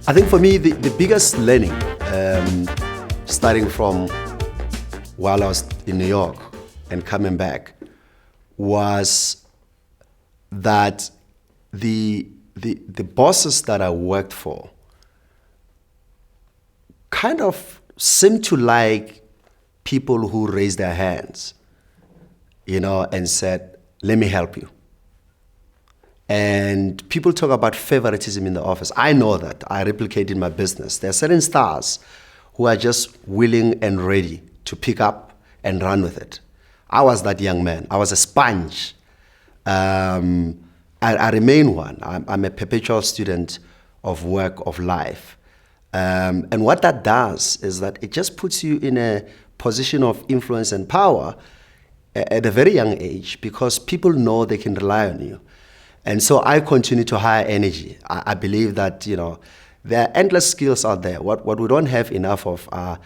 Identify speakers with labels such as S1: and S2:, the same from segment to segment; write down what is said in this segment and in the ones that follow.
S1: I think for me, the biggest learning, starting from while I was in New York and coming back, was that the bosses that I worked for kind of seemed to like people who raised their hands, and said, "Let me help you." And people talk about favoritism in the office. I know that. I replicate in my business. There are certain stars who are just willing and ready to pick up and run with it. I was that young man. I was a sponge. I remain one. I'm a perpetual student of work, of life. And what that does is that it just puts you in a position of influence and power at a very young age, because people know they can rely on you. And so I continue to hire energy. I believe that, there are endless skills out there. What we don't have enough of are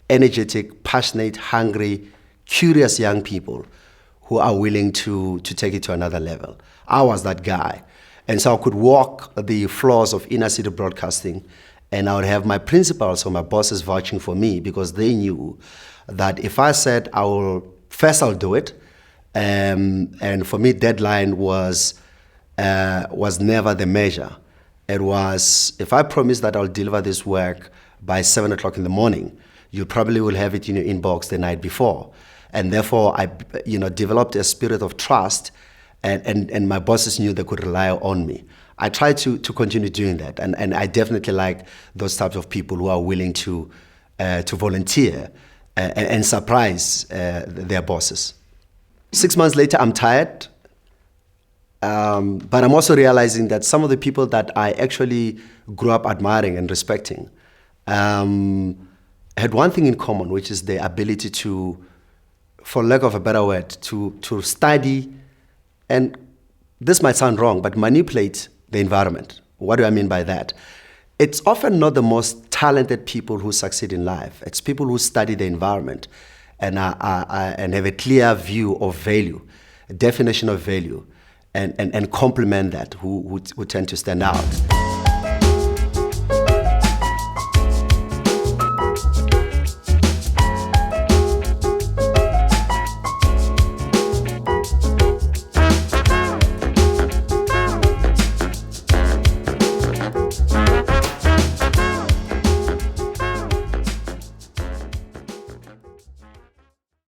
S1: energetic, passionate, hungry, curious young people who are willing to take it to another level. I was that guy. And so I could walk the floors of inner city broadcasting, and I would have my principals or my bosses vouching for me, because they knew that if I said I'll do it. And for me, deadline was never the measure. It was, if I promise that I'll deliver this work by 7 o'clock in the morning, you probably will have it in your inbox the night before. And therefore, I developed a spirit of trust, and my bosses knew they could rely on me. I try to continue doing that. And I definitely like those types of people who are willing to volunteer and surprise their bosses. 6 months later, I'm tired. But I'm also realizing that some of the people that I actually grew up admiring and respecting had one thing in common, which is the ability to, for lack of a better word, to study, and this might sound wrong, but manipulate the environment. What do I mean by that? It's often not the most talented people who succeed in life. It's people who study the environment and have a clear view of value, a definition of value, and complement that, who tend to stand out.